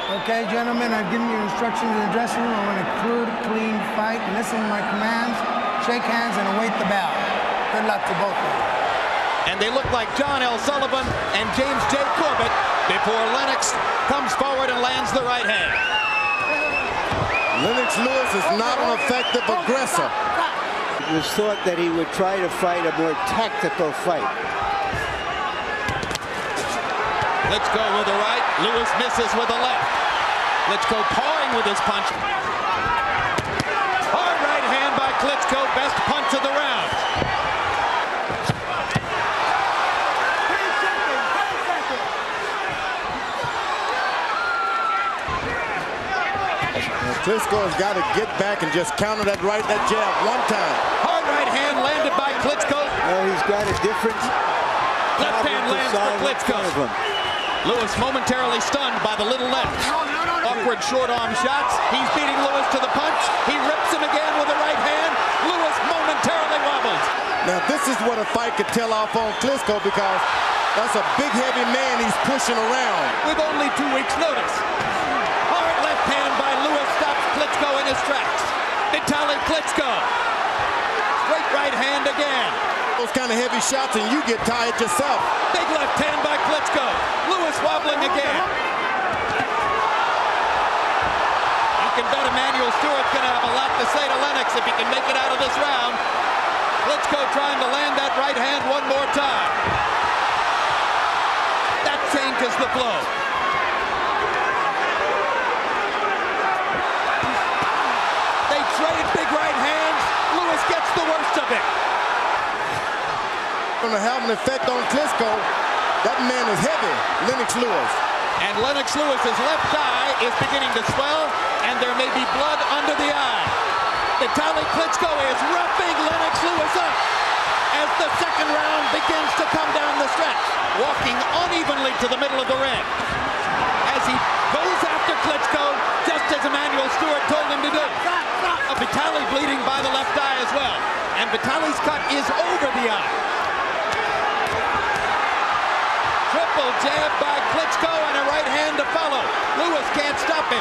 Okay, gentlemen, I've given you instructions in the dressing room. I want a clean fight. Listen to my commands, shake hands, and await the bell. Good luck to both of you. And they look like John L. Sullivan and James J. Corbett before Lennox comes forward and lands the right hand. Lennox Lewis is not an effective aggressor. It was thought that he would try to fight a more tactical fight. Klitschko with the right, Lewis misses with the left. Klitschko pawing with his punch. Hard right hand by Klitschko, best punch of the round. Klitschko has got to get back and just counter that jab one time. Hard right hand landed by Klitschko. Well, he's got a different Left hand lands for Klitschko. Lewis momentarily stunned by the little left. Awkward short arm shots. He's beating Lewis to the punch. He rips him again with the right hand. Lewis momentarily wobbles. Now this is what a fight could tell off on Klitschko, because that's a big heavy man he's pushing around. With only 2 weeks notice. Hard left hand by Lewis stops Klitschko in his tracks. Vitali Klitschko. Straight right hand again. Those kind of heavy shots and you get tired yourself. Big left hand by Klitschko. Lewis wobbling again. You can bet Emanuel Stewart's going to have a lot to say to Lennox if he can make it out of this round. Klitschko trying to land that right hand one more time. That changes the flow. They trade big right hands. Lewis gets the worst of it. Going to have an effect on Klitschko. That man is heavy, Lennox Lewis. And Lennox Lewis's left eye is beginning to swell, and there may be blood under the eye. Vitali Klitschko is roughing Lennox Lewis up as the second round begins to come down the stretch, walking unevenly to the middle of the ring as he goes after Klitschko, just as Emanuel Stewart told him to do. Vitali bleeding by the left eye as well, and Vitali's cut is over the eye. Triple jab by Klitschko and a right hand to follow. Lewis can't stop him.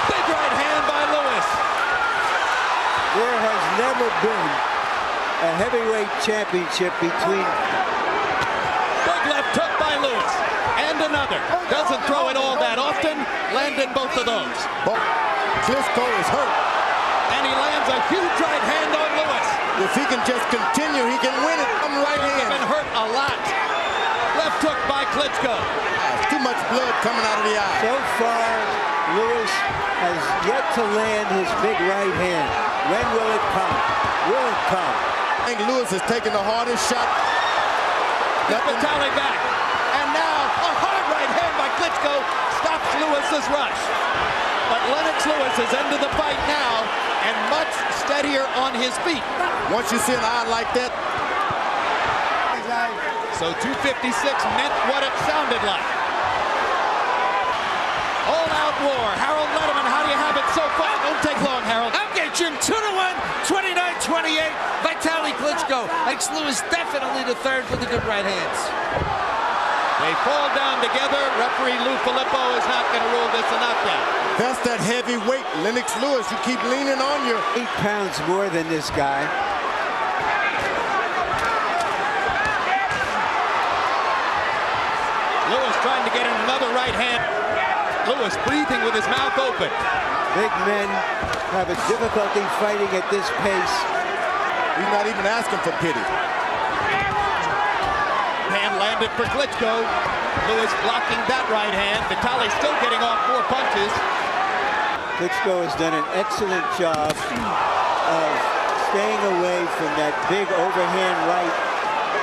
Big right hand by Lewis. There has never been a heavyweight championship between... Big left hook by Lewis. And another. Doesn't throw it all that often. Landed both of those. Klitschko is hurt. And he lands a huge right hand on Lewis. If he can just continue, he can win it. Right hand. He's been hurt a lot. Left hook by Klitschko. Too much blood coming out of the eye. So far, Lewis has yet to land his big right hand. When will it come? Will it come? I think Lewis has taken the hardest shot. Vitali back. And now a hard right hand by Klitschko stops Lewis's rush. But Lennox Lewis has ended the fight now and much steadier on his feet. Once you see an eye like that. So 256 meant what it sounded like. All-out war. Harold Letterman, how do you have it so far? Don't take long, Harold. I'm getting 2-1, 29-28. Vitali Klitschko makes Lewis definitely the third with the good right hands. They fall down together. Referee Lou Filippo is not going to rule this a knockdown. That's that heavy weight. Lennox Lewis, you keep leaning on your... 8 pounds more than this guy. Lewis trying to get in another right hand. Lewis breathing with his mouth open. Big men have a difficulty fighting at this pace. He's not even asking for pity. Hand landed for Klitschko. Lewis blocking that right hand. Vitali still getting off 4 punches. Klitschko has done an excellent job of staying away from that big overhand right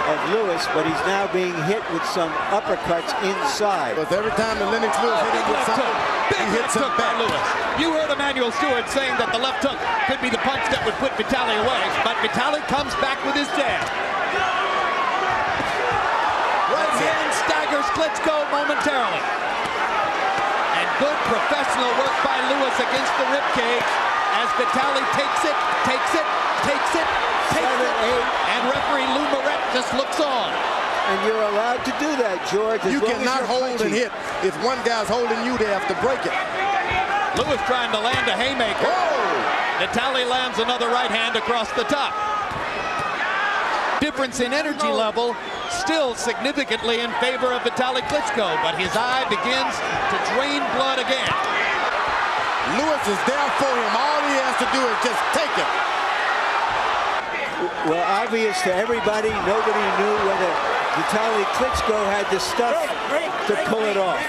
of Lewis, but he's now being hit with some uppercuts inside. Because every time the Lennox Lewis hit him with something, he hits him back. Lewis. You heard Emanuel Stewart saying that the left hook could be the punch that would put Vitali away, but Vitali comes back with his jab. Right hand staggers Klitschko momentarily. And good professional work by Lewis against the ribcage as Vitali takes it, takes it, takes it, takes it, and referee Lou Moret just looks on. And you're allowed to do that, George. You cannot hold and hit. If one guy's holding you, they have to break it. Lewis trying to land a haymaker. Oh! Vitali lands another right hand across the top. Difference in energy level still significantly in favor of Vitali Klitschko, but his eye begins to drain blood again. Lewis is there for him. All he has to do is just take it. Well, obvious to everybody, nobody knew whether Vitali Klitschko had the stuff to pull it off.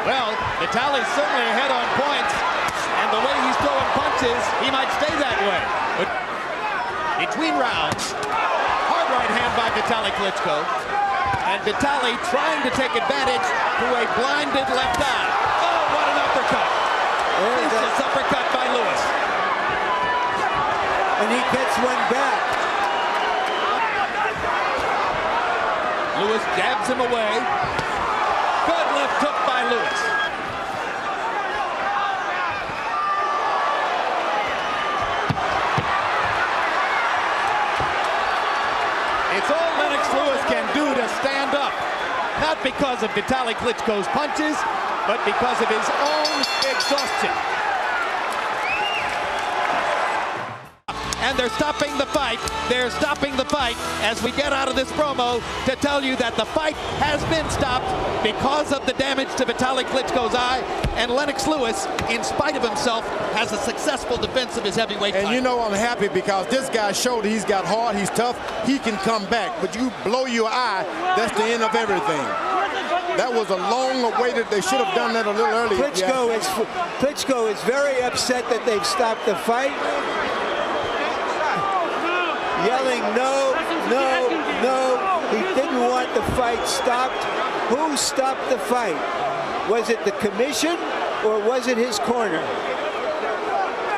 Well, Vitali's certainly ahead on points, and the way he's throwing punches, he might stay that way. But between rounds, hard right hand by Vitali Klitschko, and Vitali trying to take advantage to a blinded left eye. Oh, what an uppercut! Vicious uppercut by Lewis. And he gets one back. Lewis jabs him away. Good left hook by Lewis. It's all Lennox Lewis can do to stand up. Not because of Vitali Klitschko's punches, but because of his own exhaustion. And they're stopping the fight. They're stopping the fight as we get out of this promo to tell you that the fight has been stopped because of the damage to Vitali Klitschko's eye. And Lennox Lewis, in spite of himself, has a successful defense of his heavyweight title. And you know I'm happy because this guy showed he's got heart, he's tough, he can come back. But you blow your eye, that's the end of everything. That was a long awaited, they should have done that a little earlier. Klitschko is very upset that they've stopped the fight. Yelling, no, no, no. He didn't want the fight stopped. Who stopped the fight? Was it the commission or was it his corner?